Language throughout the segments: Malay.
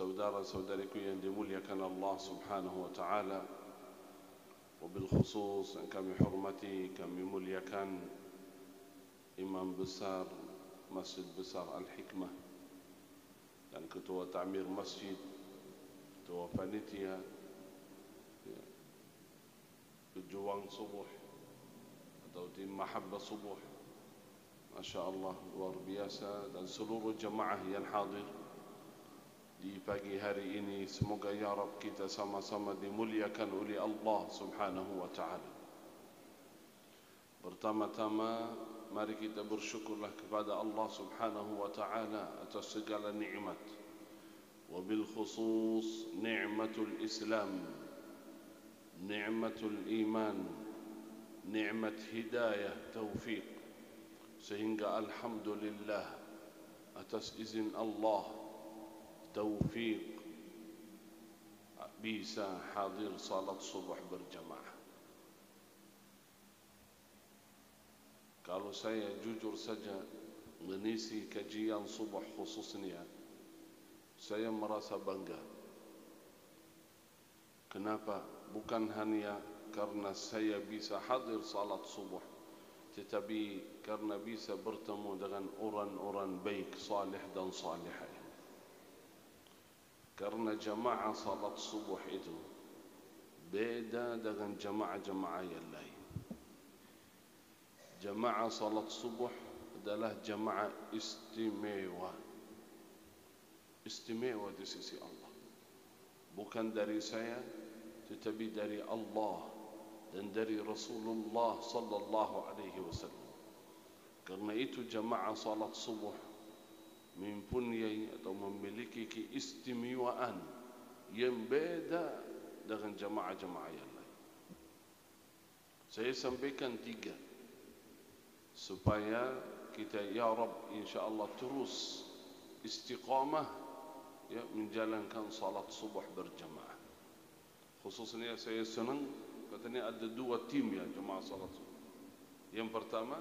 saudara-saudariku yang dimuliakan Allah Subhanahu wa taala, wabil khusus yang kami hormati, kami muliakan Imam besar Masjid Besar Al-Hikmah dan Ketua Ta'mir Masjid, Ketua Panitia, Pejuang Subuh atau Tim Mahabbah Subuh, Masya Allah luar biasa, dan seluruh jemaah yang hadir di pagi hari ini. Semoga ya Rabb kita sama-sama dimuliakan oleh Allah Subhanahu wa taala. Pertama-tama mari kita bersyukurlah kepada Allah Subhanahu wa taala atas segala nikmat. Wabil khusus nikmatul Islam, nikmatul iman, nikmat hidayah, taufik, sehingga alhamdulillah atas izin Allah taufik bisa hadir salat subuh berjamaah. Kalau saya jujur saja mengisi kajian subuh khususnya, saya merasa bangga. Kenapa? Bukan hanya karena saya bisa hadir salat subuh, tetapi karena bisa bertemu dengan orang-orang baik, salih dan salihah. Karena jamaah salat subuh itu beda dengan jamaah-jamaah yang lain. Jamaah salat subuh adalah jamaah istimewa. Istimewa di sisi Allah. Bukan dari saya, tetapi dari Allah dan dari Rasulullah sallallahu alaihi wasallam. Karena itu jamaah salat subuh mempunyai atau memiliki keistimewaan yang beda dengan jamaah-jamaah yang lain. Saya sampaikan 3 supaya kita ya Rabb insya-Allah terus istiqamah ya menjalankan salat subuh berjamaah. Khususnya saya senang katanya ada 2 tim ya jamaah salat subuh. Yang pertama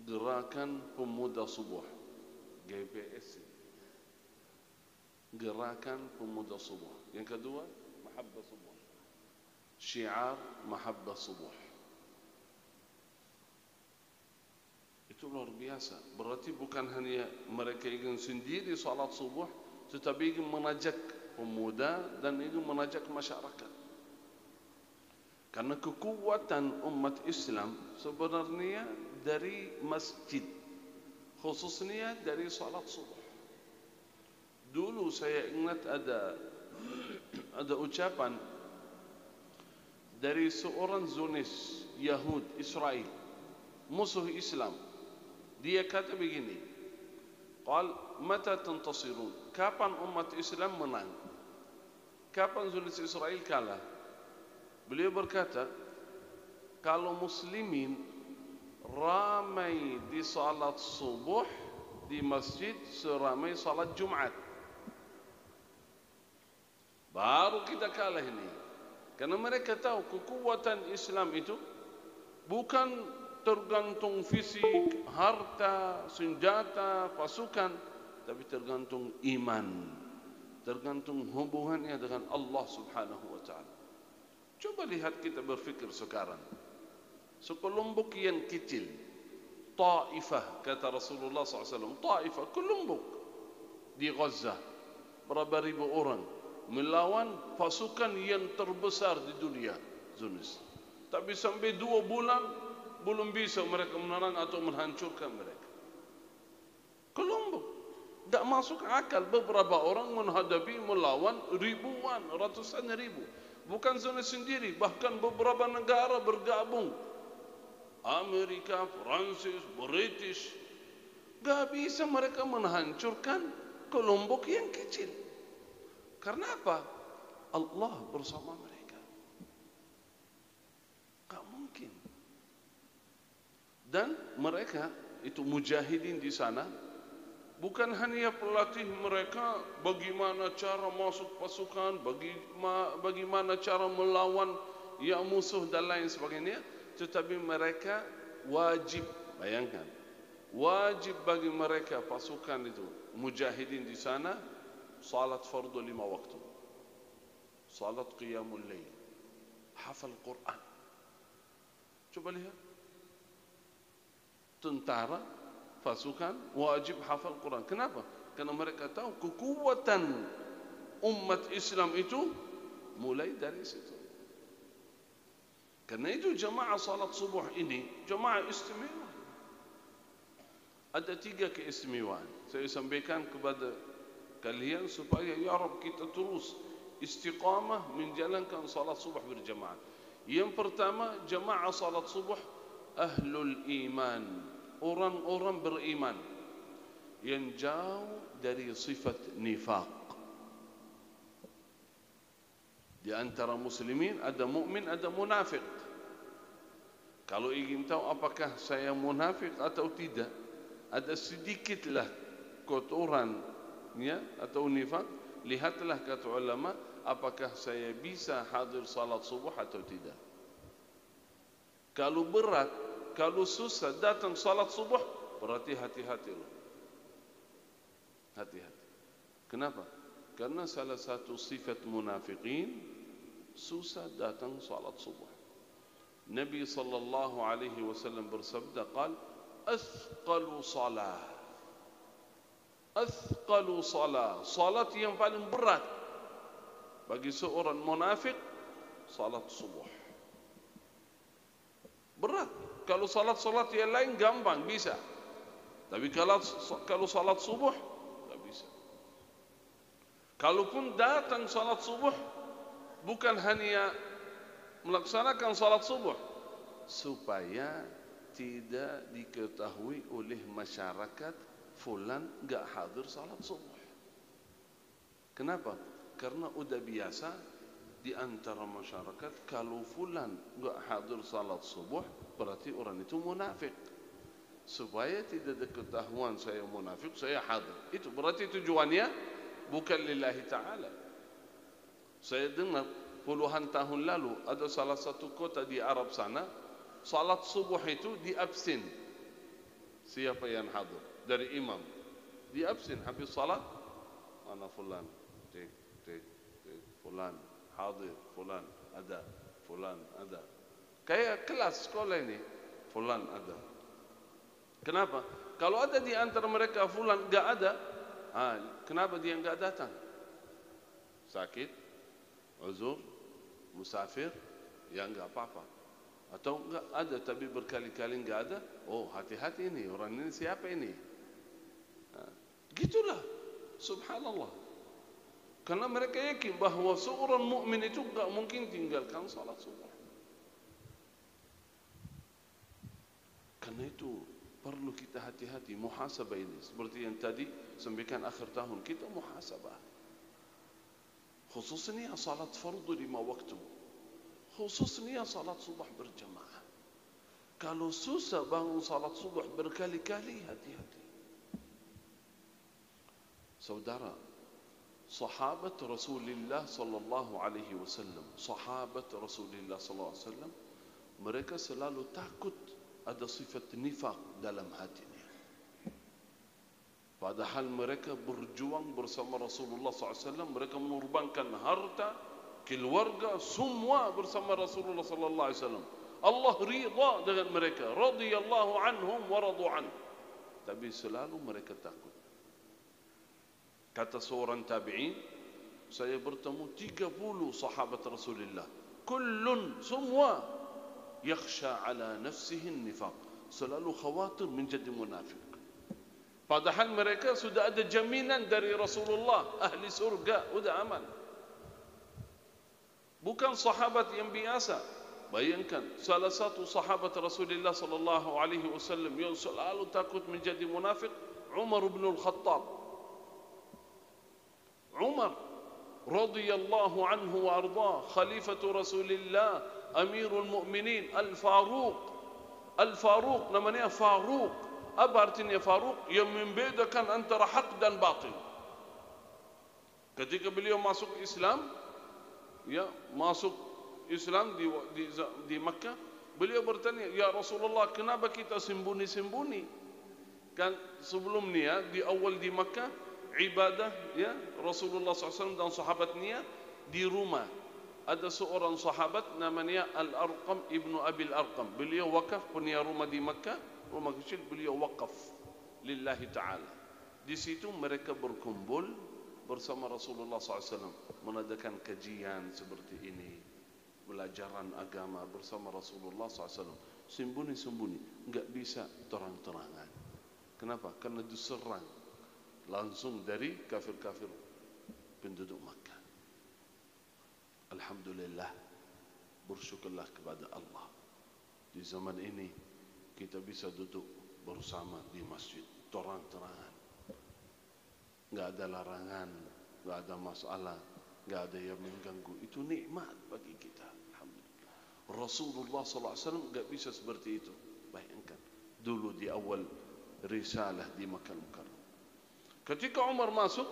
Gerakan Pemuda Subuh, GPS. Gerakan Pemuda Subuh. Yang kedua, Mahabbah Subuh. Syiar Mahabbah Subuh. Itu luar biasa. Berarti bukan hanya mereka ingin sendiri salat subuh, tetapi ingin mengajak pemuda dan ingin mengajak masyarakat. Karena kekuatan umat Islam sebenarnya dari masjid, khususnya dari salat subuh. Dulu saya ingat ada ucapan dari seorang Zionis Yahud Israel, musuh Islam. Dia kata begini, qal mata tantasirun, kapan umat Islam menang, kapan Zionis Israel kalah? Beliau berkata, kalau muslimin ramai di salat subuh di masjid seramai salat Jumat, baru kita kalah ini. Karena mereka tahu kekuatan Islam itu bukan tergantung fisik, harta, senjata, pasukan, tapi tergantung iman, tergantung hubungannya dengan Allah Subhanahu wa taala. Coba lihat, kita berfikir sekarang, sekelompok yang kecil, Taifah, kata Rasulullah SAW, Taifah, kelompok di Gaza, berapa ribu orang, melawan pasukan yang terbesar di dunia, Zionis. Tapi sampai 2 bulan, belum bisa mereka menerang atau menghancurkan mereka. Kelompok, tak masuk akal beberapa orang menghadapi, melawan ribuan, ratusan ribu. Bukan Zionis sendiri, bahkan beberapa negara bergabung. Amerika, Prancis, British. Tak bisa mereka menghancurkan kelompok yang kecil. Karena apa? Allah bersama mereka. Tak mungkin. Dan mereka itu mujahidin di sana, bukan hanya pelatih mereka bagaimana cara masuk pasukan, bagaimana cara melawan yang musuh dan lain sebagainya, tetapi mereka wajib, bayangkan, wajib bagi mereka pasukan itu mujahidin di sana, salat fardu 5 waktu, salat qiyamul lail, hafal Quran. Coba lihat, tentara, pasukan wajib hafal Quran. Kenapa? Karena mereka tahu kekuatan umat Islam itu mulai dari situ. Karena itu jamaah salat subuh ini jamaah istimewa. Ada 3 keistimewaan. Saya sampaikan kepada kalian supaya ya Rabb kita terus istiqamah menjalankan salat subuh berjamaah. Yang pertama, jamaah salat subuh ahlul iman, orang-orang beriman yang jauh dari sifat nifaq. Di antara muslimin ada mukmin, ada munafik. Kalau ingin tahu apakah saya munafik atau tidak, ada sedikitlah kotorannya atau nifaq, lihatlah kata ulama apakah saya bisa hadir salat subuh atau tidak. Kalau berat, kalau susah datang salat subuh, berarti hati-hati loh. Hati-hati. Kenapa? Karena salah satu sifat munafikin susah datang salat subuh. Nabi sallallahu alaihi wasallam bersabda, qal athqalu salah, athqalu salah, salat yang paling berat bagi seorang munafik salat subuh. Berat. Kalau salat-salat yang lain gampang bisa, tapi kalau salat subuh tak bisa. Kalaupun datang salat subuh, bukan hanya melaksanakan salat subuh, supaya tidak diketahui oleh masyarakat fulan enggak hadir salat subuh. Kenapa? Karena udah biasa di antara masyarakat kalau fulan enggak hadir salat subuh berarti orang itu munafik. Supaya tidak diketahuan saya munafik, saya hadir. Itu berarti tujuannya bukan lillahi ta'ala. Saya dengar puluhan tahun lalu ada salah satu kota di Arab sana, salat subuh itu diabsen. Siapa yang hadir dari imam diabsen, habis salat ana fulan, tik tik tik, fulan hadir, fulan ada, fulan ada. Kayak kelas sekolah ini, fulan ada. Kenapa? Kalau ada di antara mereka fulan enggak ada, kenapa dia enggak datang? Sakit, uzur, musafir, ya enggak apa-apa. Atau enggak ada tapi berkali-kali enggak ada, oh hati-hati ini, orang ini siapa ini? Gitulah, subhanallah. Karena mereka yakin bahawa seorang mukmin itu enggak mungkin tinggalkan salat subuh. Karena itu perlu kita hati-hati muhasabah ini. Seperti yang tadi sampaikan akhir tahun, kita muhasabah. Khususnya salat fardu 5 waktu. Khususnya salat subuh berjamaah. Kalau susah bangun salat subuh berkali-kali, hati-hati. Saudara, sahabat Rasulullah sallallahu alaihi wasallam, sahabat Rasulullah sallallahu alaihi wasallam, mereka selalu takut ada sifat nifaq dalam hatinya. Padahal mereka berjuang bersama Rasulullah SAW, mereka mengorbankan harta, keluarga, semua bersama Rasulullah SAW. Allah ridha dengan mereka, radhiyallahu anhum wa radu an. Tapi selalu mereka takut. Kata seorang tabi'in, saya bertemu 30 sahabat Rasulullah, kullun, semua yakhsha ala nafsihi nifaq, selalu khawatir menjadi munafik. Padahal mereka sudah ada jaminan dari Rasulullah, ahli surga, sudah aman. Bukan sahabat yang biasa. Bayangkan, salah satu sahabat Rasulullah sallallahu alaihi wasallam yang selalu takut menjadi munafik, Umar bin Al-Khattab. Umar radhiyallahu anhu wa arda, khalifatu Rasulullah, Amirul Mukminin, Al-Faruq. Al-Faruq namanya Faruq. Apa artinya Faruq? Yang membedakan antara hak dan batil. Ketika beliau masuk Islam, masuk Islam di Makkah, beliau bertanya, ya Rasulullah, kenapa kita sembunyi-sembunyi? Kan sebelum ni ya, di awal di Makkah ibadah ya Rasulullah SAW dan sahabatnya di rumah. Ada seorang sahabat namanya Al-Arqam ibnu Abil Arqam. Beliau wakaf punya rumah di Makkah, rumah kecil, beliau wakaf lillahi ta'ala. Di situ mereka berkumpul bersama Rasulullah SAW, mengadakan kajian seperti ini, belajaran agama bersama Rasulullah SAW. Sembunyi-sembunyi, enggak bisa terang-terangan. Kenapa? Karena diserang langsung dari kafir-kafir penduduk Makkah. Alhamdulillah, bersyukurlah kepada Allah. Di zaman ini kita bisa duduk bersama di masjid terang-terangan. Enggak ada larangan, enggak ada masalah, enggak ada yang mengganggu. Itu nikmat bagi kita. Alhamdulillah. Rasulullah SAW enggak bisa seperti itu. Bayangkan dulu di awal risalah di Makkah Mukarramah. Ketika Umar masuk,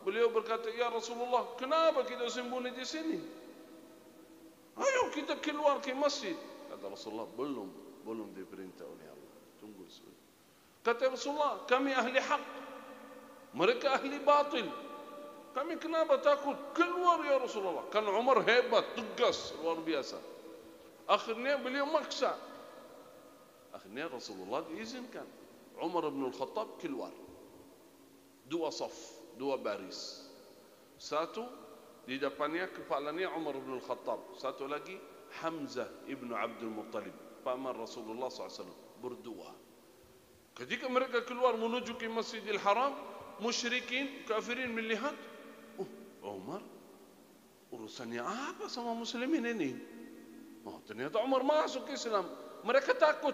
beliau berkata, "Ya Rasulullah, kenapa kita sembunyi di sini? Ayo kita keluar ke masjid." Kata Rasulullah, belum diperintah oleh Allah. Tunggu sebentar. Kata Rasulullah, "Kami ahli hak, mereka ahli batil. Kami kenapa takut? Keluar ya Rasulullah." Kan Umar hebat, tegas, luar biasa. Akhirnya beliau maksa. Akhirnya Rasulullah diizinkan. Umar bin Al-Khattab keluar. Dua saf, dua baris. Satu di depannya kepalanya Umar bin Al-Khattab. Satu lagi Hamzah ibnu Abdul Muttalib, paman Rasulullah SAW. Berdua. Ketika mereka keluar menuju ke Masjidil Haram, musyrikin, kafirin melihat, Umar, urusannya apa sama muslimin ini? Oh, ternyata Umar masuk Islam. Mereka takut.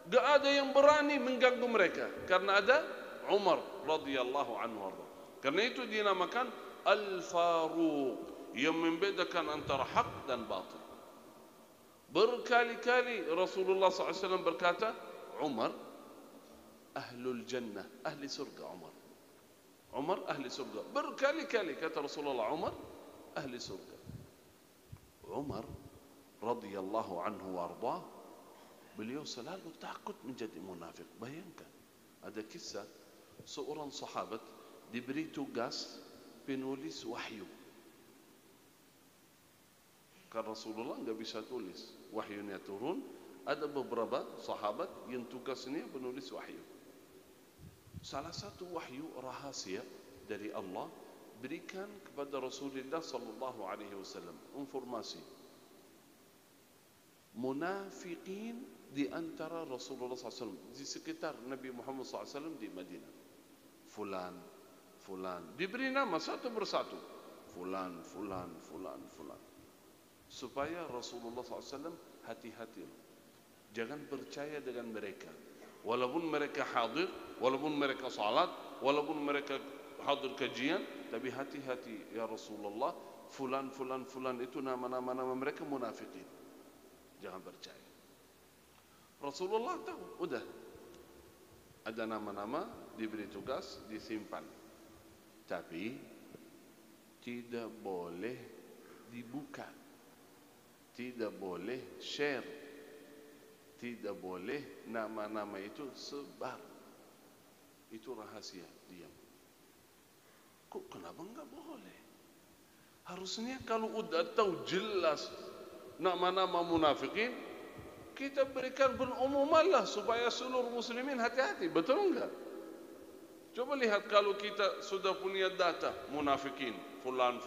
Gak ada yang berani mengganggu mereka karena ada Umar radhiyallahu anhu. Karena itu dinamakan Al-Faruq, yang membedakan antara hak dan batil. Berkali-kali Rasulullah SAW berkata, Umar ahlul jannah, ahli surga. Umar ahli surga. Berkali-kali kata Rasulullah, Umar ahli surga. Umar radhiyallahu anhu warḍah, beliau selalu takut menjadi munafik. Bayangkan, ada kisah seorang sahabat diberi tugas penulis wahyu. Karena Rasulullah enggak bisa tulis, wahyunya turun. Ada beberapa sahabat yang tugasnya penulis wahyu. Salah satu wahyu rahasia dari Allah berikan kepada Rasulullah sallallahu alaihi wasallam informasi munafiqin di antara Rasulullah SAW, di sekitar Nabi Muhammad SAW di Madinah. Fulan, diberi nama satu persatu. Fulan. Supaya Rasulullah SAW hati-hati. Jangan percaya dengan mereka. Walaupun mereka hadir, walaupun mereka salat, walaupun mereka hadir kajian, tapi hati-hati ya Rasulullah, fulan itu nama-nama mereka munafiqin. Jangan percaya. Rasulullah tahu, udah ada nama-nama, diberi tugas, disimpan. Tapi tidak boleh dibuka, tidak boleh share, tidak boleh nama-nama itu sebar. Itu rahasia, diam. Kok kenapa enggak boleh? Harusnya kalau udah tahu jelas nama-nama munafikin, kita berikan pengumuman lah supaya seluruh muslimin hati-hati. Betul enggak? Coba lihat kalau kita sudah punya data munafikin, fulan.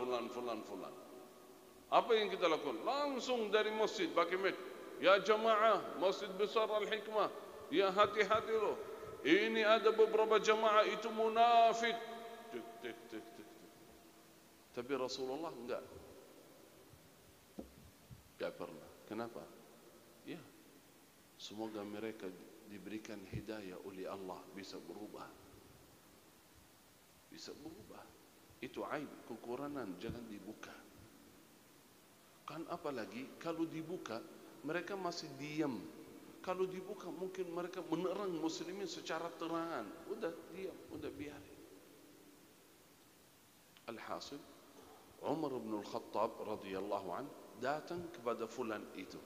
Apa yang kita lakukan? Langsung dari masjid pakai mic. Ya jamaah, Masjid Besar Al-Hikmah, ya hati-hati loh. Ini ada beberapa jamaah itu munafik. Tik. Tapi Rasulullah enggak pernah. Kenapa? Ya, semoga mereka diberikan hidayah oleh Allah, bisa berubah. Itu aib, kekurangan, jangan dibuka. Kan apalagi kalau dibuka mereka masih diam. Kalau dibuka mungkin mereka menerang muslimin secara terangan. Udah diam, udah biarin. Alhasil, Umar bin Al-Khattab radhiyallahu anhu datang kepada fulan itu.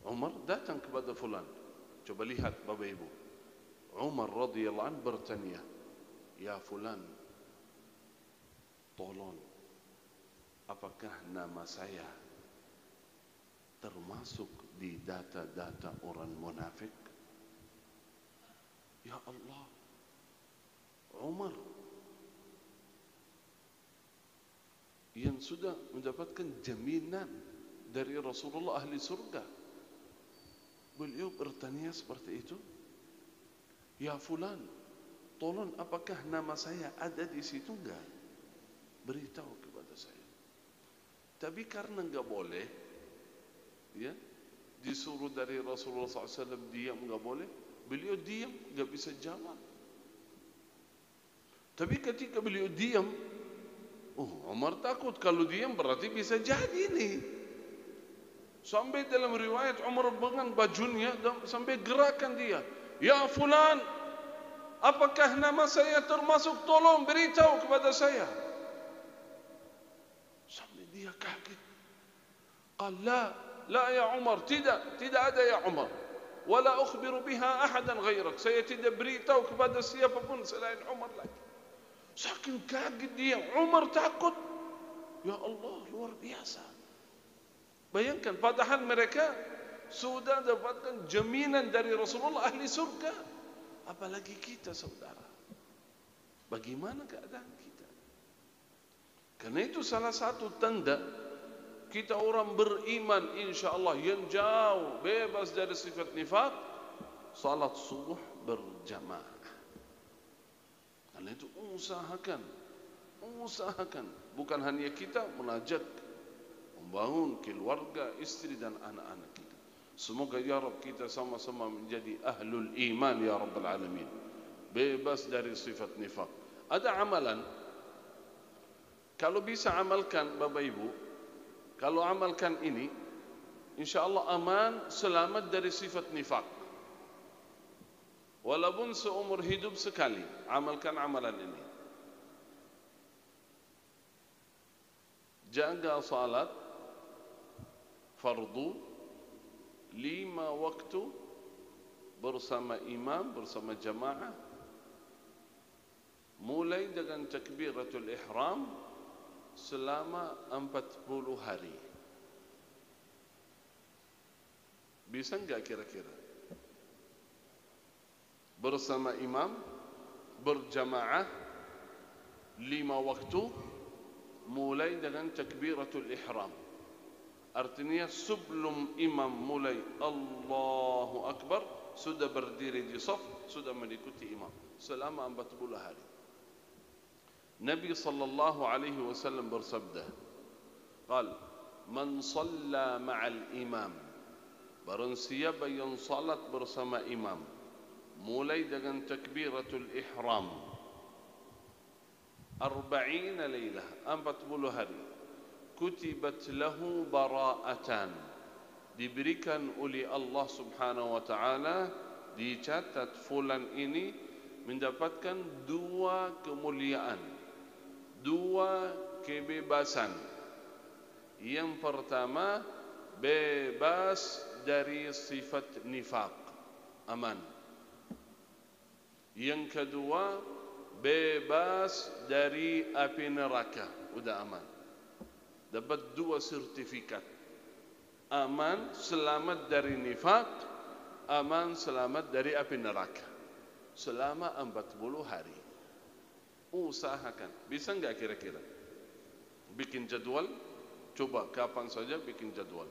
Umar datang kepada fulan. Coba lihat Bapak Ibu. Umar radhiyallahu anhu bertanya, "Ya fulan, tolong, apakah nama saya termasuk di data-data orang munafik?" Ya Allah, Umar yang sudah mendapatkan jaminan dari Rasulullah ahli surga, beliau bertanya seperti itu. Ya fulan, tolong apakah nama saya ada di situ enggak? Beritahu kepada saya. Tapi karena enggak boleh, ya, disuruh dari Rasulullah SAW diam, enggak boleh, beliau diam, enggak bisa jawab. Tapi ketika beliau diam, Umar takut kalau diam berarti bisa jadi nih. Sampai dalam riwayat Umar dengan bajunya sampai gerakan dia. Ya fulan, apakah nama saya termasuk? Tolong beritahu kepada saya. Sampai dia kaget. Qal la ya Umar, tidak ada ya Umar. Wala ukhbiru biha ahadan ghairak. Saya tidak beritahu kepada siapapun selain Umar lagi. Saking kaget dia, Umar takut. Ya Allah, luar biasa. Bayangkan, padahal mereka sudah dapatkan jaminan dari Rasulullah ahli surga. Apalagi kita, saudara. Bagaimana keadaan kita? Karena itu salah satu tanda kita orang beriman insyaAllah yang jauh bebas dari sifat nifaq, salat subuh berjamaah. Karena itu usahakan. Bukan hanya kita munajat, membangun keluarga, istri dan anak-anak kita. Semoga ya Rabb kita sama-sama menjadi ahlul iman ya Rabbal Alamin, bebas dari sifat nifaq. Ada amalan, kalau bisa amalkan Bapak Ibu, kalau amalkan ini insyaAllah aman, selamat dari sifat nifaq. Walaupun seumur hidup sekali, amalkan amalan ini. Jaga salat fardu 5 waktu bersama imam, bersama jamaah, mulai dengan takbiratul ihram selama 40 hari. Bisa enggak kira-kira? Bersama imam, berjamaah 5 waktu, mulai dengan takbiratul ihram. Artinya sebelum imam mulai Allahu Akbar, sudah berdiri di saf, sudah mengikuti imam selama 40 hari. Nabi sallallahu alaihi wasallam bersabda, qal man shalla ma'al imam, barang siapa yang salat bersama imam mulai dengan takbiratul ihram 40 lailah, 40 hari, kutibat lahu bara'atan, diberikan oleh Allah subhanahu wa ta'ala, dicatat fulan ini mendapatkan 2 kemuliaan, 2 kebebasan. Yang pertama, bebas dari sifat nifaq, aman. Yang kedua, bebas dari api neraka, udah aman. Dapat 2 sertifikat. Aman, selamat dari nifaq, aman, selamat dari api neraka. Selama 40 hari. Usahakan. Bisa enggak kira-kira? Bikin jadwal. Coba kapan saja bikin jadwal.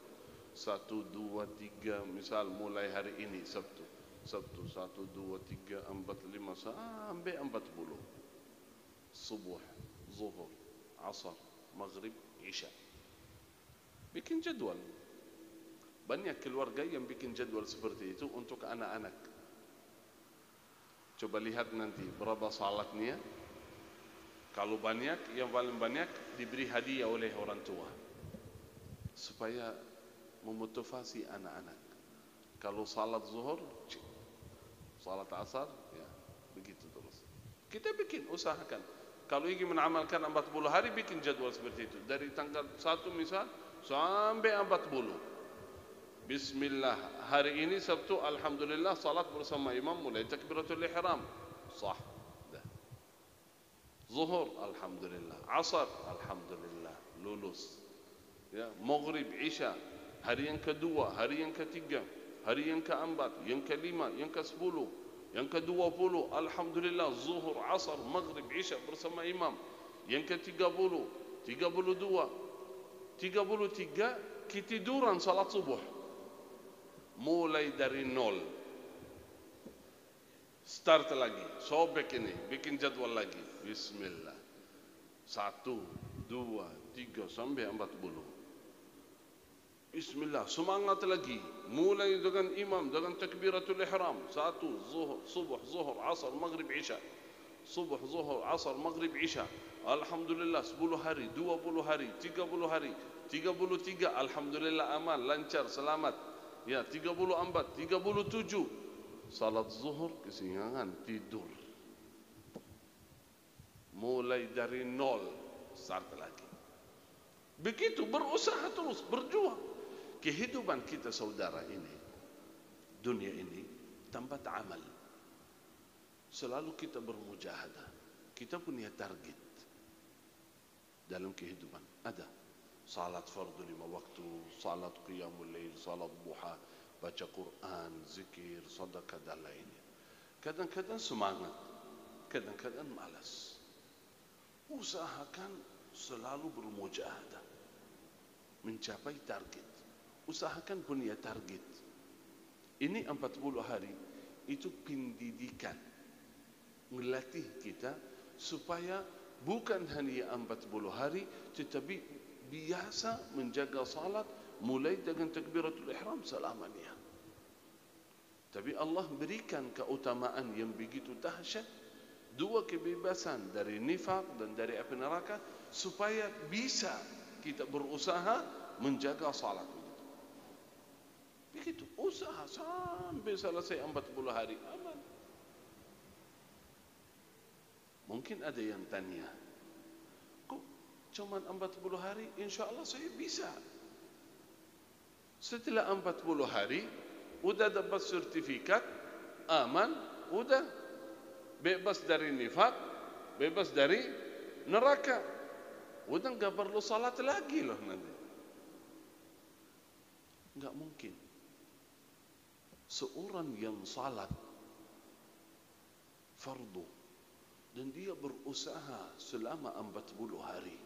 1, 2, 3, misal mulai hari ini Sabtu. 1, 2, 3, 4, 5 sampai 40. Subuh, zuhur, asar, maghrib, isya. Bikin jadwal. Banyak keluarga yang bikin jadwal seperti itu untuk anak-anak. Coba lihat nanti berapa salatnya. Kalau banyak, yang paling banyak diberi hadiah oleh orang tua, supaya memotivasi anak-anak. Kalau salat zuhur, salat asar, ya begitu terus. Kita bikin, usahakan. Kalau ingin mengamalkan 40 hari, bikin jadwal seperti itu. Dari tanggal 1 misal sampai 40. Bismillah. Hari ini Sabtu, alhamdulillah salat bersama imam mulai takbiratul ihram. Sah. Dah. Zuhur, alhamdulillah. Asar, alhamdulillah. Lulus. Ya, Maghrib, Isya. Hari yang kedua, hari yang ketiga, hari yang keempat, yang kelima, yang ke-10, yang ke-20, alhamdulillah. Zuhur, Asar, Maghrib, Isya bersama imam. Yang ke-30, 32, 33, ketiduran salat subuh. Mulai dari nol. Start lagi. Sobek ini. Bikin jadwal lagi. Bismillah. 1, 2, 3 sampai 40. Bismillah. Semangat lagi. Mulai dengan imam. Dengan takbiratul ihram. 1, subuh, zuhur, asar, maghrib, isya. Subuh, zuhur, asar, maghrib, isya. Alhamdulillah 10 hari, 20 hari, 30 hari, 33. Alhamdulillah aman, lancar, selamat. Ya, 34, 37. Salat zuhur kesenangan tidur. Mulai dari nol, start lagi. Begitu berusaha terus, berjuang. Kehidupan kita saudara ini, dunia ini tempat amal. Selalu kita bermujahadah. Kita punya target dalam kehidupan. Ada salat fardu 5 waktu, salat qiyamul lail, salat duha, baca Quran, zikir, sedekah dan lainnya. Kadang-kadang semangat, kadang-kadang malas. Usahakan selalu bermujahadah mencapai target. Usahakan punya target. Ini 40 hari itu pendidikan, melatih kita supaya bukan hanya 40 hari tetapi biasa menjaga salat mulai dengan takbiratul ihram selamanya. Tapi Allah berikan keutamaan yang begitu dahsyat, 2 kebebasan dari nifaq dan dari api neraka supaya bisa kita berusaha menjaga salat. Begitu usaha sampai selesai 40 hari aman. Mungkin ada yang tanya, kok cuma 40 hari insyaAllah saya bisa. Setelah 40 hari udah dapat sertifikat, aman, udah bebas dari nifaq, bebas dari neraka, udah enggak perlu salat lagi loh nanti. Enggak mungkin seorang yang salat fardu dan dia berusaha selama 40 hari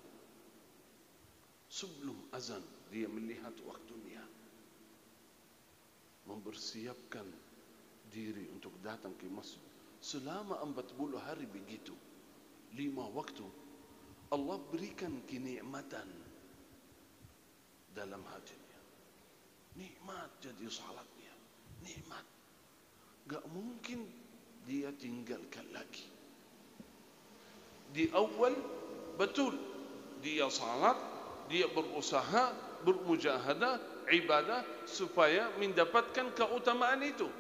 sebelum azan dia melihat waktunya, mempersiapkan diri untuk datang ke masjid selama 40 hari begitu, 5 waktu. Allah berikan kenikmatan dalam hatinya, nikmat jadi salatnya, nikmat. Gak mungkin dia tinggalkan lagi. Di awal betul dia salat, dia berusaha, bermujahadah, ibadah supaya mendapatkan keutamaan itu.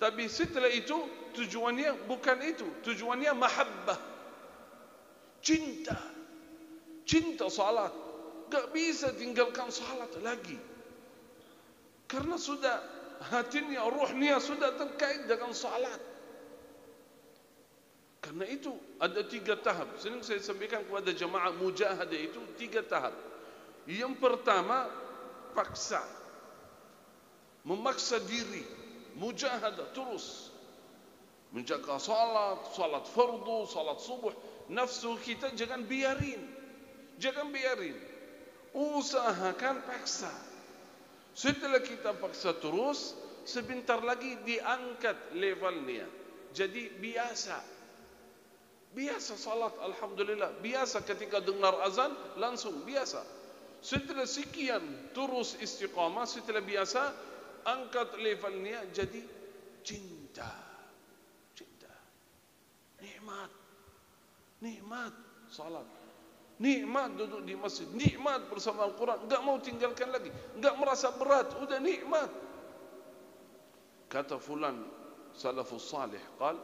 Tapi setelah itu tujuannya bukan itu, tujuannya mahabbah, cinta, cinta salat. Gak bisa tinggalkan salat lagi, karena sudah hatinya, ruhnya sudah terkait dengan salat. Karena itu ada 3 tahap. Sering saya sampaikan kepada jemaah mujahadah itu 3 tahap. Yang pertama paksa, memaksa diri, mujahadah terus menjaga salat, salat fardu, salat subuh. Nafsu kita jangan biarin, jangan biarin. Usahakan paksa. Setelah kita paksa terus, sebentar lagi diangkat levelnya. Jadi biasa. Biasa salat, alhamdulillah. Biasa ketika dengar azan, langsung biasa. Setelah sekian, terus istiqamah. Setelah biasa, angkat levelnya jadi cinta. Cinta. Nikmat. Nikmat salat. Nikmat duduk di masjid. Nikmat bersama Al-Quran. Enggak mau tinggalkan lagi. Enggak merasa berat. Udah nikmat. Kata fulan salafus salih, qal,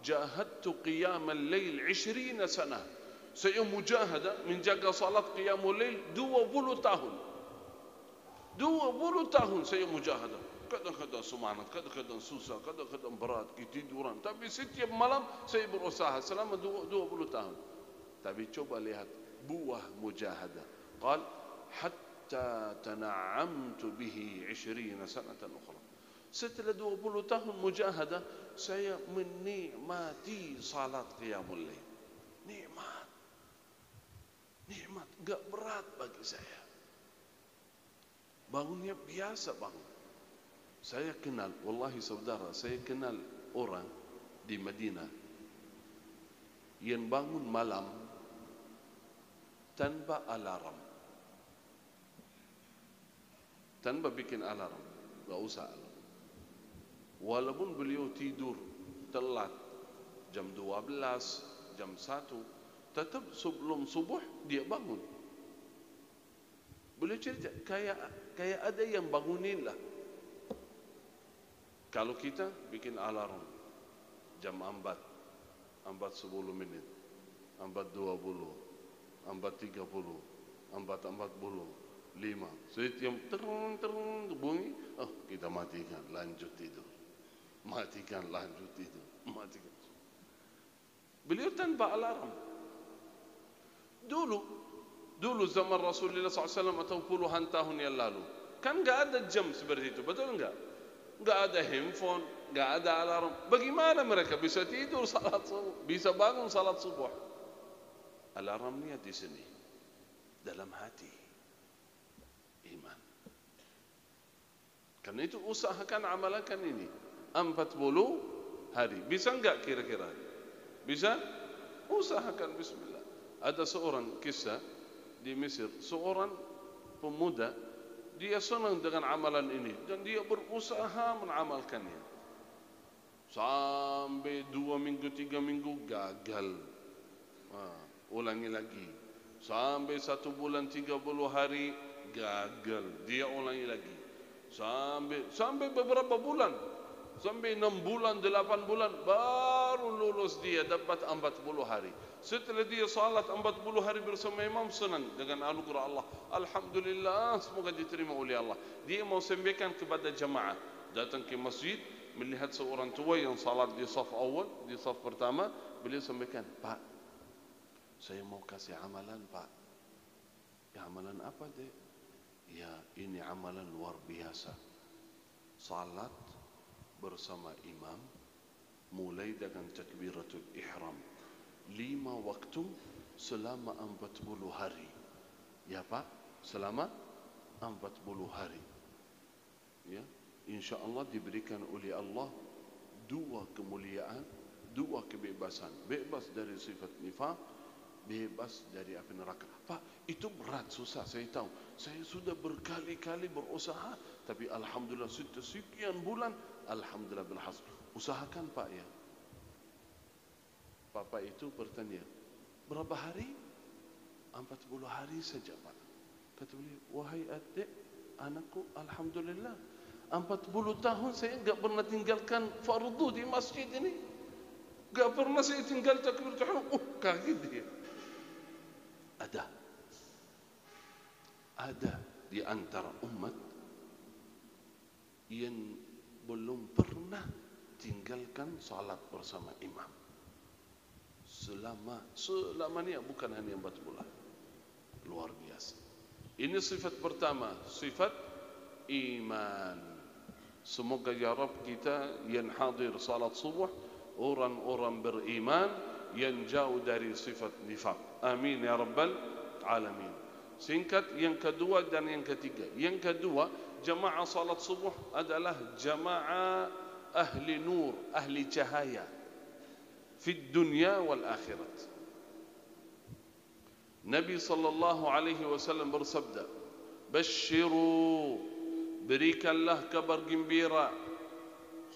jahadtu qiyam al-lail 20 sana. Saya mujahadah menjaga salat qiyamul lail 20 tahun. 20 tahun saya mujahadah. Kadang-kadang semangat, kadang-kadang susah, kadang-kadang berat, ketiduran. Tapi setiap malam saya berusaha selama 20 tahun. Tapi coba lihat buah mujahadah. Qal hatta tana'amtu bihi 20 sanatan ukhra. Setelah 20 tahun mujahadah, saya menikmati salat qiyamul lail. Nikmat. Nikmat, enggak berat bagi saya. Bangunnya biasa bangun. Saya kenal, wallahi saudara, saya kenal orang di Madinah yang bangun malam tanpa alarm. Tanpa bikin alarm, enggak usah alarm. Walaupun beliau tidur telat jam 12, jam 1, tetap sebelum subuh dia bangun. Beliau cerita kayak ada yang bangunin lah. Kalau kita bikin alarm jam 4, 10 minit, 4:20, 4:30, 4:40, 5. Setiap terung bunyi, oh kita matikan, lanjut tidur. Matikan, lanjut tidur. Matikan. Beliau tanpa alarm. Dulu zaman Rasulullah SAW atau puluhan tahun yang lalu, kan enggak ada jam seperti itu, betul enggak? Enggak ada handphone, enggak ada alarm. Bagaimana mereka bisa tidur salat subuh, bisa bangun salat subuh? Alarmnya di sini, dalam hati, iman. Karena itu usahakan amalkan ini 40 hari. Bisa enggak kira-kira? Bisa? Usahakan, bismillah. Ada seorang kisah di Mesir, seorang pemuda, dia senang dengan amalan ini dan dia berusaha mengamalkannya. Sampai 2 minggu, 3 minggu gagal. Ulangi lagi. Sampai 1 bulan 30 hari gagal. Dia ulangi lagi. Sampai beberapa bulan. Sampai 6 bulan, 8 bulan baru lulus dia dapat 40 hari. Setelah dia salat 40 hari bersama imam, senang dengan anugerah Allah. Alhamdulillah, semoga diterima oleh Allah. Dia mau sampaikan kepada jamaah, datang ke masjid, melihat seorang tua yang salat di saf awal, di saf pertama, beliau sampaikan, Pak, saya mau kasih amalan, Pak. Ya, amalan apa, Dek? Ya, ini amalan luar biasa. Salat bersama imam, mulai dengan takbiratul ihram, 5 waktu selama 40 hari. Ya Pak, selama 40 hari. Ya, insyaAllah diberikan oleh Allah 2 kemuliaan, 2 kebebasan. Bebas dari sifat nifaq, bebas dari api neraka. Pak, itu berat, susah, saya tahu. Saya sudah berkali-kali berusaha, tapi alhamdulillah sekian bulan, alhamdulillah berhasil. Usahakan Pak ya. Bapak itu bertanya, berapa hari? 40 hari saja Pak. Kata beliau, wahai adik, anakku, alhamdulillah 40 tahun saya enggak pernah tinggalkan fardu di masjid ini. Enggak pernah saya tinggal takbiratul ihram. Kaget dia. Ada di antara umat yang belum pernah tinggalkan salat bersama imam. Selamanya, bukan hanya 4 bulan. Luar biasa. Ini sifat pertama, sifat iman. Semoga ya Rabb kita yang hadir salat subuh, orang-orang beriman yang jauh dari sifat nifaq. Amin ya Rabbal Alamin. Singkat, yang kedua dan yang ketiga. Yang kedua, jamaah salat subuh adalah jamaah ahli nur, ahli cahaya fi dunia wal akhirat. Nabi sallallahu alaihi wasallam bersabda, "Basyiru, berikanlah kabar gembira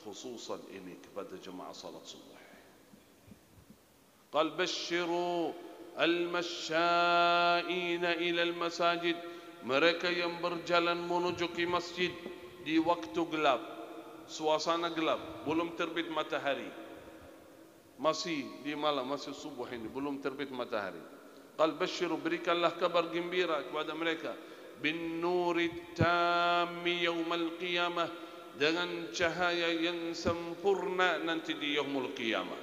khususan ini kepada jemaah salat subuh." Qal basyiru al-masya'ina ila al-masajid, mereka yang berjalan menuju ke masjid di waktu gelap, suasana gelap, belum terbit matahari, masih di malam, masih subuh ini, belum terbit matahari. Qal basyiru, berikanlah kabar gembira kepada mereka bin nurit tammi yaumal qiyamah, dengan cahaya yang sempurna nanti di yaumul qiyamah.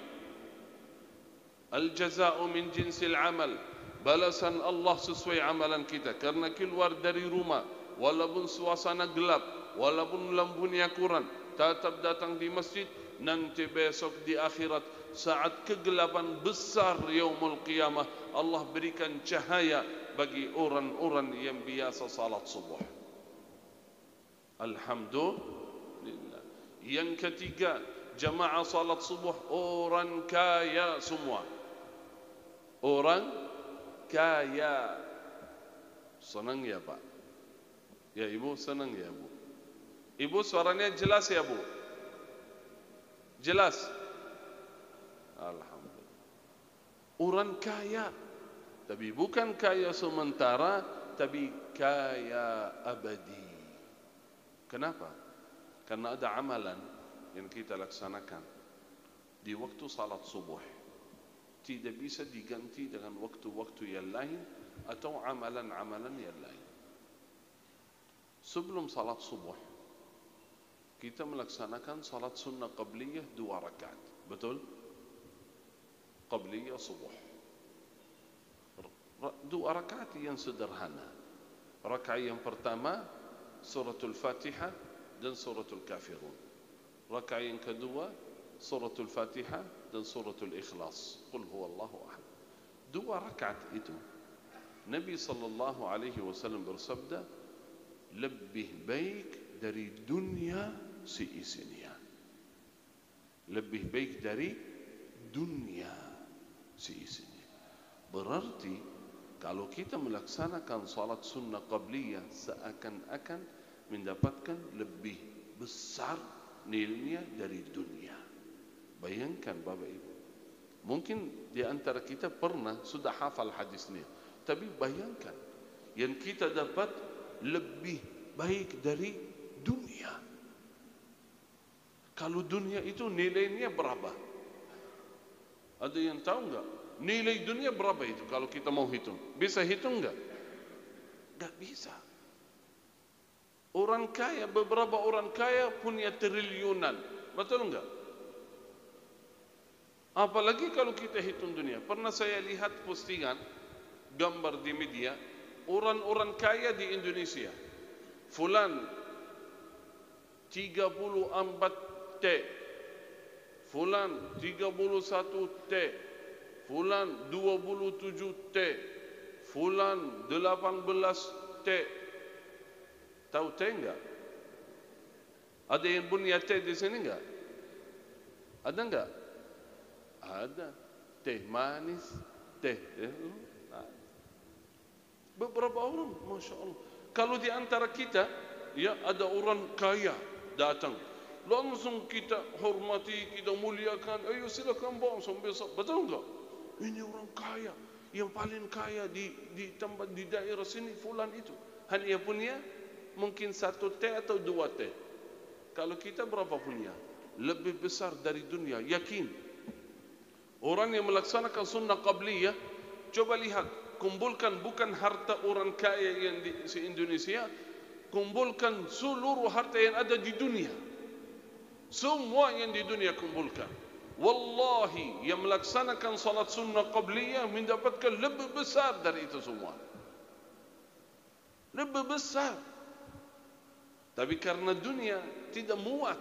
Al jaza'u min jinsil amal, balasan Allah sesuai amalan kita. Karena keluar dari rumah walaupun suasana gelap, walaupun lampunya kurang, tetap datang di masjid. Nanti besok di akhirat saat kegelapan besar yaumul qiyamah, Allah berikan cahaya bagi orang-orang yang biasa salat subuh. Alhamdulillah. Yang ketiga, jamaah salat subuh orang kaya semua. Orang kaya. Senang ya Pak? Ya Ibu, senang ya Bu? Ibu suaranya jelas ya Bu? Jelas? Alhamdulillah. Orang kaya, tapi bukan kaya sementara, tapi kaya abadi. Kenapa? Karena ada amalan yang kita laksanakan di waktu salat subuh, tidak bisa diganti dengan waktu-waktu yang lain atau amalan-amalan yang lain. Sebelum salat subuh, kita melaksanakan salat sunnah qabliyah 2 rakaat. Betul? Qabliyah subuh. 2 rakaat yang sederhana. Rakaat yang pertama suratul Fatihah dan suratul Kafirun. Rakaat yang kedua suratul Fatihah dan suratul Ikhlas. Qul huwallahu ahad. 2 rakaat itu Nabi sallallahu alaihi wasallam bersabda, lebih baik dari dunia seisinya. Lebih baik dari dunia seisinya. Berarti kalau kita melaksanakan salat sunnah qabliyah, seakan-akan mendapatkan lebih besar nilainya dari dunia. Bayangkan Bapak Ibu, mungkin di antara kita pernah sudah hafal hadis ini, tapi bayangkan yang kita dapat lebih baik dari dunia. Kalau dunia itu nilainya berapa? Ada yang tahu enggak? Nilai dunia berapa itu kalau kita mau hitung? Bisa hitung enggak? Enggak bisa. Orang kaya, beberapa orang kaya punya triliunan. Betul enggak? Apalagi kalau kita hitung dunia. Pernah saya lihat postingan gambar di media orang-orang kaya di Indonesia. Fulan 34 T, Fulan 31 T, Fulan 27 T, Fulan 18 T. Tahu T enggak? Ada yang punya T di sini enggak? Ada enggak? Ada. Teh manis, teh. Beberapa orang, masya Allah. Kalau di antara kita, ya ada orang kaya datang, langsung kita hormati, kita muliakan. Ayo silakan bang, sampai betul enggak? Ini orang kaya, yang paling kaya di tempat di daerah sini, fulan itu. Hanya punya mungkin 1 T atau 2 T. Kalau kita berapa punya? Lebih besar dari dunia. Yakin. Orang yang melaksanakan sunnah qabliyah, coba lihat, kumpulkan bukan harta orang kaya yang di Indonesia, kumpulkan seluruh harta yang ada di dunia. Semua yang di dunia kumpulkan. Wallahi yang melaksanakan salat sunnah qabliyah mendapatkan lebih besar dari itu semua. Lebih besar. Tapi karena dunia tidak muat.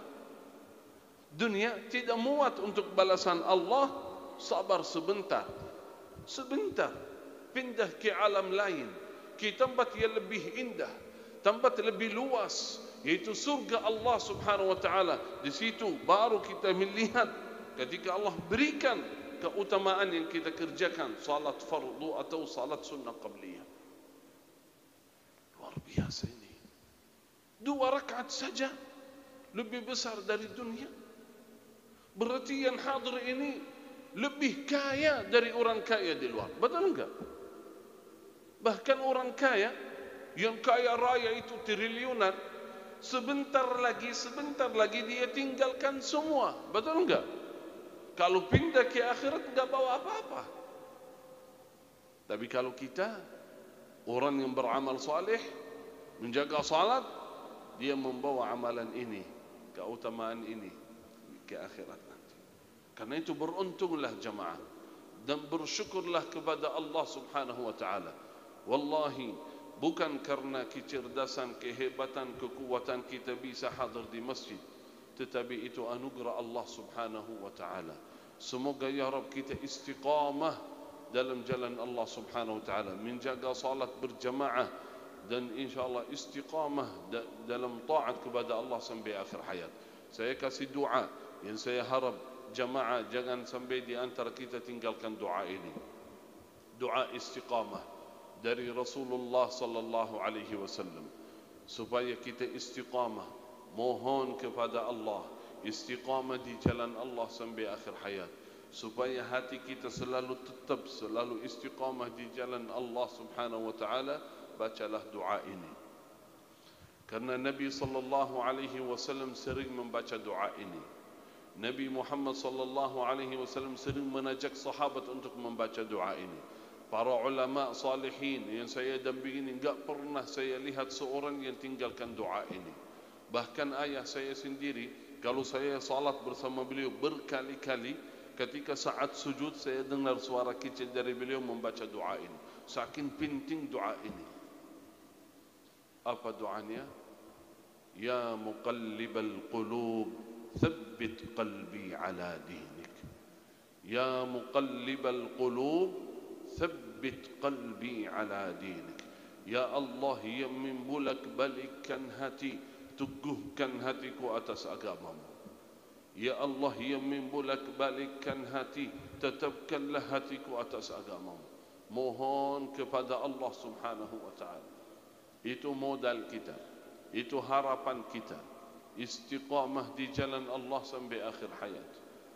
Dunia tidak muat untuk balasan Allah, sabar sebentar. Sebentar. Pindah ke alam lain. Ke tempat yang lebih indah. Tempat lebih luas. Yaitu surga Allah subhanahu wa ta'ala. Di situ baru kita melihat ketika Allah berikan keutamaan yang kita kerjakan. Salat fardu atau salat sunnah qabliyah. Luar biasa ini. 2 rakaat saja lebih besar dari dunia. Berarti yang hadir ini lebih kaya dari orang kaya di luar. Betul enggak? Bahkan orang kaya, yang kaya raya itu triliunan, sebentar lagi dia tinggalkan semua. Betul enggak? Kalau pindah ke akhirat enggak bawa apa-apa. Tapi kalau kita orang yang beramal saleh, Menjaga salat, dia membawa amalan ini, keutamaan ini ke akhirat nanti. Karena itu beruntunglah jamaah dan bersyukurlah kepada Allah Subhanahu wa taala. Wallahi, bukan karena kecerdasan, kehebatan, kekuatan kita bisa hadir di masjid, tetapi itu anugerah Allah Subhanahu wa taala. Semoga ya Rabb kita istiqamah dalam jalan Allah Subhanahu wa taala, menjaga salat berjamaah dan insyaallah istiqamah dalam taat kepada Allah sampai akhir hayat. Saya kasih doa yang saya harap jamaah jangan sampai di antara kita tinggalkan doa ini. Doa istiqamah dari Rasulullah sallallahu alaihi wasallam supaya kita istiqamah, mohon kepada Allah istiqamah di jalan Allah sampai akhir hayat, supaya hati kita selalu tetap selalu istiqamah di jalan Allah Subhanahu wa taala. Bacalah doa ini. Karena Nabi sallallahu alaihi wasallam sering membaca doa ini. Nabi Muhammad sallallahu alaihi wasallam sering mengajak sahabat untuk membaca doa ini. Para ulama salihin yang saya dampingi enggak pernah saya lihat seorang yang tinggalkan doa ini. Bahkan ayah saya sendiri, kalau saya salat bersama beliau berkali-kali, ketika saat sujud saya dengar suara kecil dari beliau membaca doa ini. Saking penting doa ini. Apa doanya? Ya muqallibal qulub, thabbit qalbi ala dinik. Ya muqallibal qulub, thabbit qalbi ala dinik. Ya Allah yang membulak balikkan hati, teguhkan hatiku atas agamamu. Ya Allah yang membulak balikkan hati, tetapkanlah hatiku atas agamamu. Mohon kepada Allah Subhanahu wa taala. Itu modal kita, itu harapan kita, istiqamah di jalan Allah sampai akhir hayat.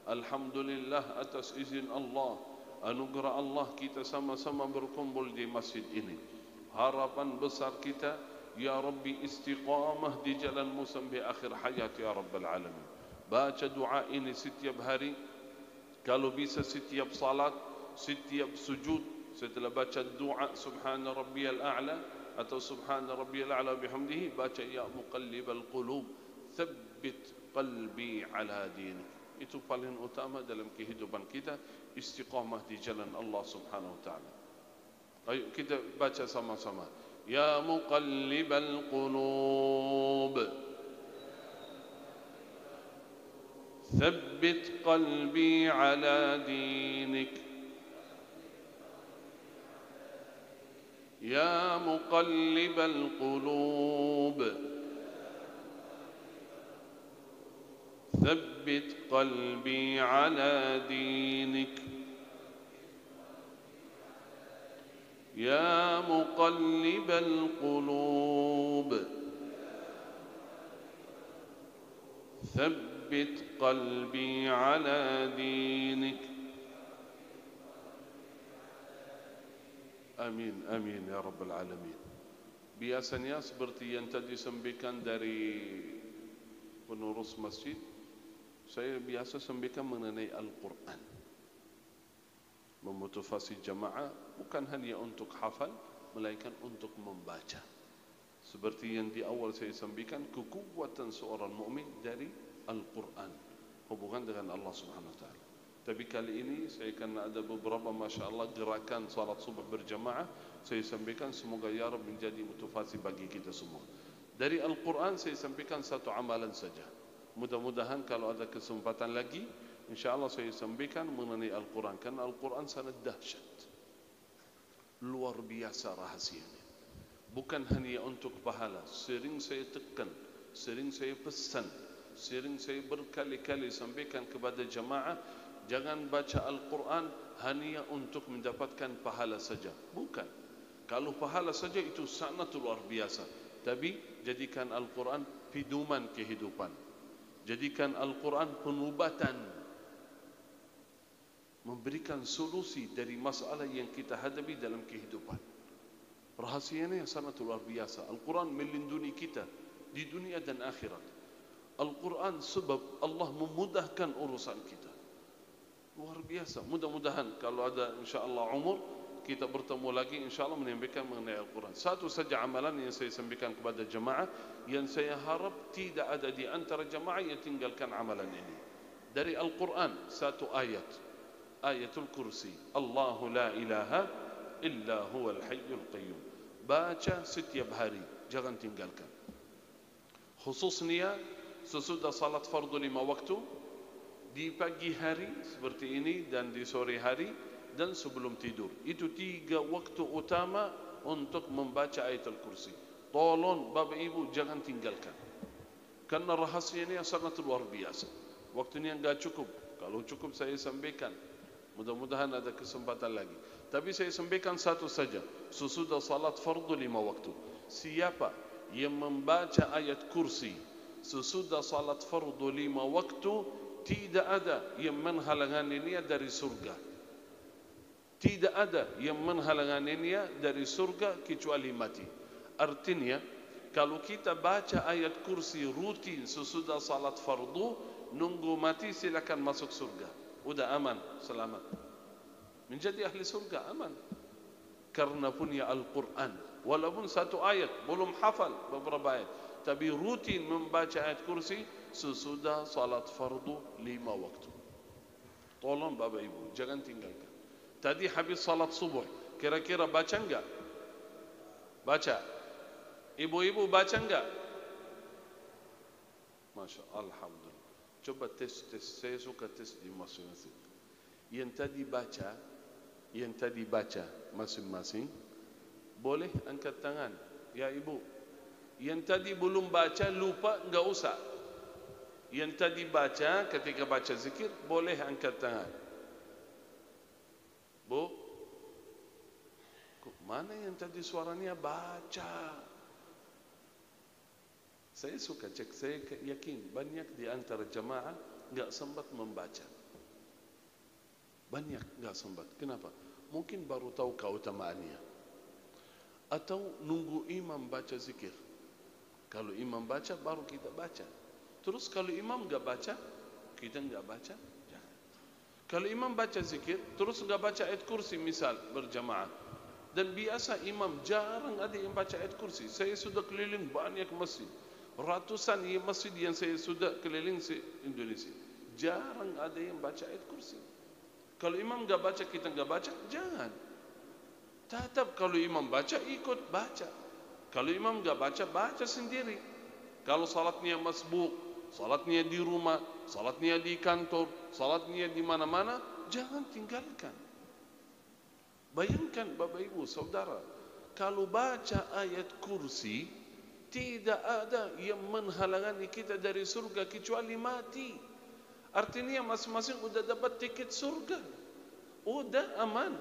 Alhamdulillah atas izin Allah, anugerah Allah kita sama-sama berkumpul di masjid ini. Harapan besar kita, ya Rabbi istiqamah di jalanmu sampai akhir hayat ya Rabbal Alamin. Baca doa ini setiap hari, kalau bisa setiap salat, setiap sujud, setelah baca doa Subhana Rabbiyal A'la atau Subhana Rabbiyal A'la bihamdihi, baca ya muqallibal qulub, thabbit qalbi ala dinik. Itu paling utama dalam kehidupan kita, istiqamah di jalan Allah Subhanahu wa taala. Ayo kita baca sama-sama. Ya muqallibal qulub, thabbit qalbi ala dinik. يا مقلب القلوب ثبت قلبي على دينك. يا مقلب القلوب ثبت قلبي على دينك. Amin, amin ya Rabbal Alamin. Biasanya seperti yang tadi sampaikan dari pengurus masjid, saya biasa sampaikan mengenai Al-Quran. Memotivasi jamaah bukan hanya untuk hafal, melainkan untuk membaca. Seperti yang di awal saya sampaikan, kekuatan seorang mukmin dari Al-Quran, hubungan dengan Allah Subhanahu wa taala. Tapi kali ini saya akan ada beberapa masya-Allah gerakan salat subuh berjamaah. Saya sampaikan semoga ya Rabb menjadi motivasi bagi kita semua. Dari Al-Quran saya sampaikan satu amalan saja. Mudah-mudahan kalau ada kesempatan lagi, insya-Allah saya sampaikan mengenai Al-Quran. Karena Al-Quran sangat dahsyat, luar biasa rahasianya. Bukan hanya untuk pahala. Sering saya tekan, sering saya pesan, sering saya berkali-kali sampaikan kepada jamaah, jangan baca Al-Quran hanya untuk mendapatkan pahala saja. Bukan. Kalau pahala saja itu sangat luar biasa. Tapi jadikan Al-Quran pedoman kehidupan. Jadikan Al-Quran pengobatan. Memberikan solusi dari masalah yang kita hadapi dalam kehidupan. Rahasianya sangat luar biasa. Al-Quran melindungi kita di dunia dan akhirat. Al-Quran sebab Allah memudahkan urusan kita. Luar biasa. Mudah-mudahan kalau ada insya-Allah umur, kita bertemu lagi insyaAllah menyampaikan mengenai Al-Quran. Satu saja amalan yang saya sampaikan kepada jemaah, yang saya harap tidak ada di antara jemaah yang tinggalkan amalan ini. Dari Al-Quran, satu ayat, ayatul kursi, Allahu la ilaha illa huwal hayyul qayyum. Baca setiap hari, jangan tinggalkan. Khususnya sesudah salat fardu 5 waktu, di pagi hari seperti ini dan di sore hari, dan sebelum tidur. Itu 3 waktu utama untuk membaca ayatul kursi. Tolong Bapak Ibu jangan tinggalkan, karena rahasianya sangat luar biasa. Waktunya enggak cukup. Kalau cukup saya sampaikan, mudah-mudahan ada kesempatan lagi. Tapi saya sampaikan satu saja, sesudah salat fardu 5 waktu, siapa yang membaca ayat kursi sesudah salat fardu 5 waktu, tidak ada yang menghalanginya dari surga. Tidak ada yang menghalanginya dari surga kecuali mati. Artinya, kalau kita baca ayat kursi rutin sesudah salat fardu, nunggu mati silakan masuk surga. Udah aman, selamat. Menjadi ahli surga aman. Karena punya Al-Quran. Walaupun satu ayat, belum hafal beberapa ayat, tapi rutin membaca ayat kursi sesudah salat fardu 5 waktu. Tolong Bapak Ibu, jangan tinggalkan. Tadi habis salat subuh, kira-kira baca enggak? Baca. Ibu-ibu baca enggak? Masya Allah, alhamdulillah. Coba tes, saya suka tes di masing-masing. Yang tadi baca masing-masing, boleh angkat tangan. Ya Ibu. Yang tadi belum baca, lupa, enggak usah. Yang tadi baca, ketika baca zikir, boleh angkat tangan. Bu, mana yang tadi suaranya baca? Saya suka cek, saya yakin banyak di antara jemaah enggak sempat membaca. Banyak enggak sempat. Kenapa? Mungkin baru tahu keutamaannya. Atau nunggu imam baca zikir. Kalau imam baca, baru kita baca. Terus kalau imam enggak baca, kita enggak baca. Kalau imam baca zikir, terus enggak baca ayat kursi misal berjamaah. Dan biasa imam jarang ada yang baca ayat kursi. Saya sudah keliling banyak masjid. Ratusan masjid yang saya sudah keliling di Indonesia. Jarang ada yang baca ayat kursi. Kalau imam enggak baca, kita enggak baca, jangan. Tetap kalau imam baca, ikut baca. Kalau imam enggak baca, baca sendiri. Kalau salatnya masbuk, salatnya di rumah, salatnya di kantor, salatnya di mana-mana, jangan tinggalkan. Bayangkan Bapak Ibu, Saudara, kalau baca ayat kursi, tidak ada yang menghalangi kita dari surga kecuali mati. Artinya masing-masing sudah dapat tiket surga. Udah aman.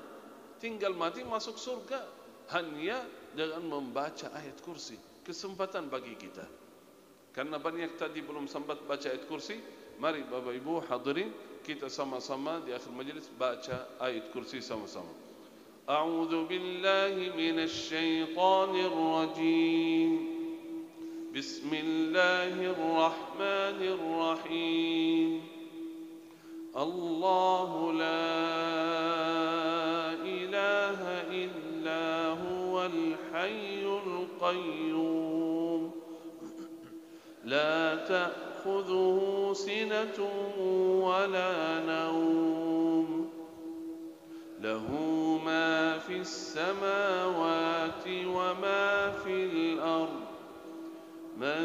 Tinggal mati masuk surga. Hanya dengan membaca ayat kursi. Kesempatan bagi kita. Karena banyak tadi belum sempat baca ayat kursi, mari Bapak Ibu hadirin kita sama-sama di akhir majlis baca ayat kursi sama-sama. A'udzu billahi minasy syaithanir rajim. Bismillahirrahmanirrahim. Allahu la ilaha illa huwal hayyul qayyum. لا تأخذه سنة ولا نوم له ما في السماوات وما في الأرض من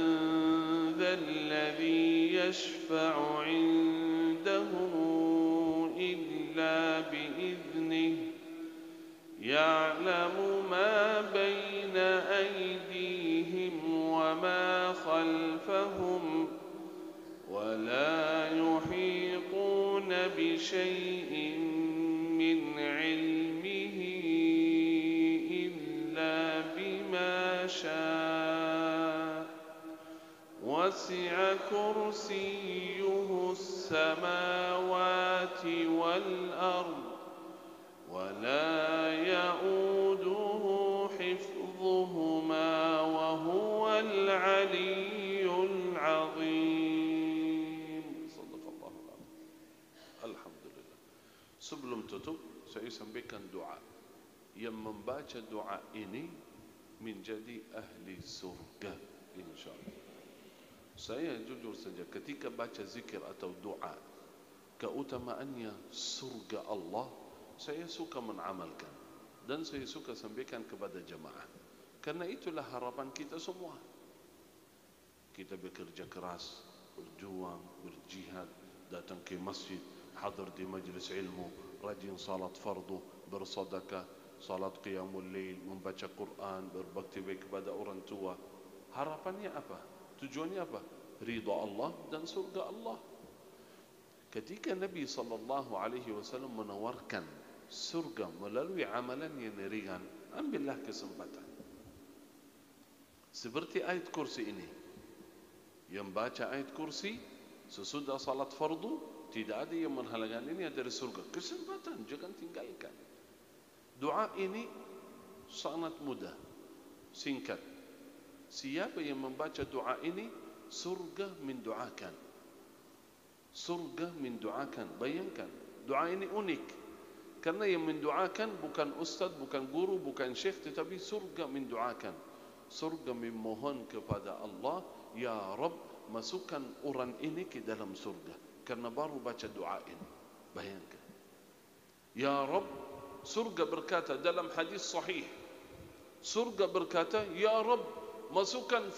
ذا الذي يشفع عنده إلا بإذنه يعلم ما بين أيديهم وما خلفهم ولا يحيطون بشيء من علمه إلا بما شاء وسع كرسيه السماوات والأرض ولا يؤوده حفظهما وهو العلي العظيم. صدق الله العظيم. Alhamdulillah. Sebelum tutup, saya sampaikan doa. yang membaca doa ini menjadi ahli surga insyaallah. Saya jujur saja ketika baca zikir atau doa keutamaannya surga Allah, saya suka mengamalkan dan saya suka sampaikan kepada jemaah. Karena itulah harapan kita semua. Kita bekerja keras, berjuang, berjihad, datang ke masjid, hadir di majlis ilmu, rajin salat fardu, bersedekah, salat qiyamul lail, membaca Quran, berbakti baik kepada orang tua. Harapannya apa? Tujuannya apa? Ridha Allah dan surga Allah. Ketika Nabi SAW menawarkan surga melalui amalan yang ringan, ambillah kesempatan. Seperti ayat kursi ini. Yang baca ayat kursi sesudah salat fardu, tidak ada yang menghalangi ini dari surga. Kesempatan, jangan tinggalkan. Doa ini sangat mudah, singkat. Siapa yang membaca doa ini, surga mendoakan. Surga mendoakan. Bayangkan, doa ini unik. Karena yang mendoakan bukan ustaz, bukan guru, bukan syekh, tetapi surga mendoakan. Surga memohon kepada Allah, ya Rabb, masukkan orang ini ke dalam surga. Karena baru baca doa ini. Bayangkan. Ya Rabb, surga berkata dalam hadis sahih. Surga berkata, ya Rabb, masukkan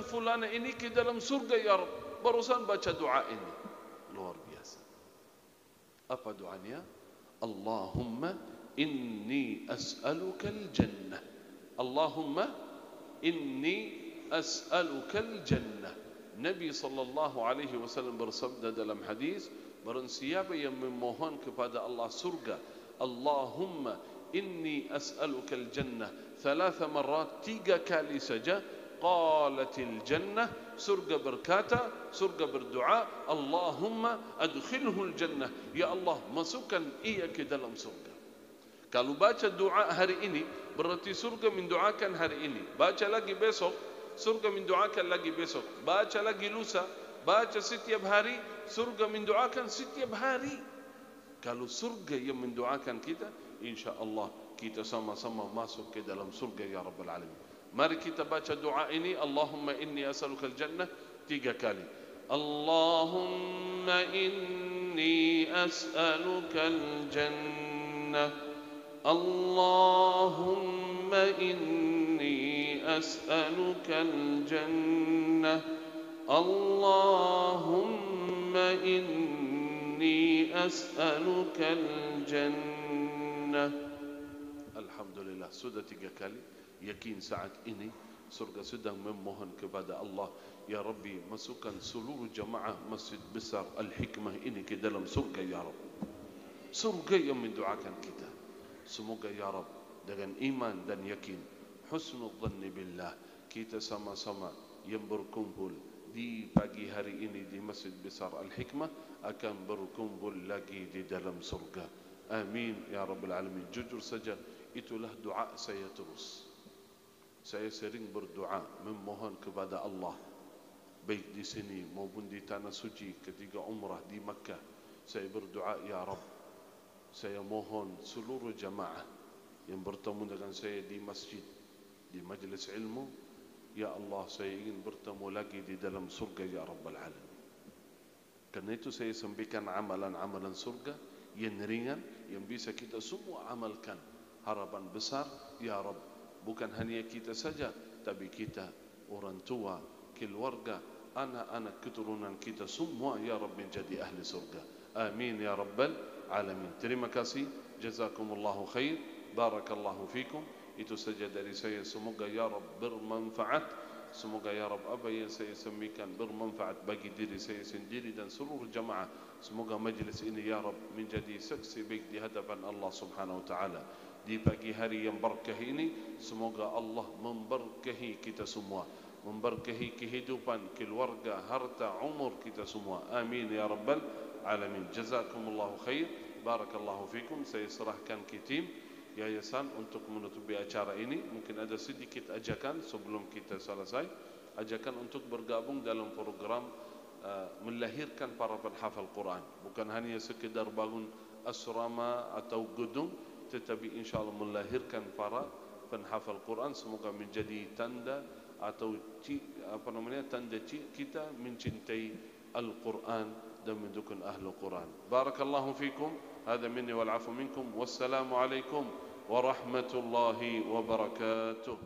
fulan ini ke dalam surga ya Rabb. Barusan baca doa ini. Luar biasa. Apa doanya? Allahumma inni as'aluka al-jannah. Allahumma inni as'aluka al-jannah. Nabi sallallahu alaihi wasallam bersabda dalam hadis, barang siapa yang memohon kepada Allah surga, Allahumma inni as'aluka al-jannah 3 marrat, 3 kali saja, qalatil jannah, surga berkata, surga berdoa, Allahumma adkhilhu al-jannah, ya Allah masukkan ia ke dalam surga. Kalau baca doa hari ini, berarti surga mendoakan hari ini. Baca lagi besok, surga mendoakan lagi besok. Baca lagi lusa, baca setiap hari, surga mendoakan setiap hari. Kalau surga yang mendoakan kita, insyaAllah kita sama-sama masuk ke dalam surga ya Rabbal Alamin. Mari kita baca doa ini, Allahumma inni as'aluka al-jannah 3 kali. Allahumma inni as'aluka al-jannah. Allahumma inni as'aluka al-jannah. Allahumma inni as'aluka al-jannah. Alhamdulillah, sudah 3 kali. Yakin saat ini surga sedang memohon kepada Allah, ya Rabbi masukkan seluruh jamaah Masjid Besar Al-Hikmah ini ke dalam surga ya Rabb. Surga yang mendoakan kita. Semoga ya Rabb dengan iman dan yakin, husnul dhanni billah, kita sama-sama yang berkumpul di pagi hari ini di Masjid Besar Al-Hikmah akan berkumpul lagi di dalam surga. Amin ya Rabbal Alamin. Jujur saja, itulah doa saya terus. Saya sering berdoa memohon kepada Allah, baik di sini maupun di tanah suci ketika umrah di Makkah. Saya berdoa, ya Rabb, saya mohon seluruh jamaah yang bertemu dengan saya di masjid, di majlis ilmu, ya Allah saya ingin bertemu lagi di dalam surga ya Rabbal Alamin. Karena itu saya sampaikan amalan-amalan surga yang ringan, yang bisa kita semua amalkan. Harapan besar, ya Rabb, bukan hanya kita saja, tapi kita, orang tua, keluarga, anak-anak keturunan kita semua ya Rabb menjadi ahli surga. Amin ya Rabbal Alamin. Terima kasih. Jazakumullahu khair. Barakallahu fikum. Itu saja dari saya. Semoga ya Rabb bermanfaat. Semoga ya Rabb apa yang saya sampaikan bermanfaat bagi diri saya sendiri dan seluruh jamaah. Semoga majlis ini ya Rabb menjadi saksi baik di hadapan Allah Subhanahu wa taala. Di pagi hari yang berkah ini, semoga Allah memberkahi kita semua, memberkahi kehidupan, keluarga, harta, umur kita semua. Amin ya Rabbal Alamin. Jazakumullahu khair. Barakallahu fikum. Saya serahkan ke tim yayasan untuk menutupi acara ini. Mungkin ada sedikit ajakan sebelum kita selesai. Ajakan untuk bergabung dalam program melahirkan para penghafal Quran. Bukan hanya sekedar bangun asrama atau gedung, tetapi insyaallah melahirkan para penghafal Quran. Semoga menjadi tanda atau tanda kita mencintai Al-Quran dan mendukung Ahlul Quran. Barakallahu fikum. Hada minni wal afu minkum. Wassalamu alaikum warahmatullahi wabarakatuh.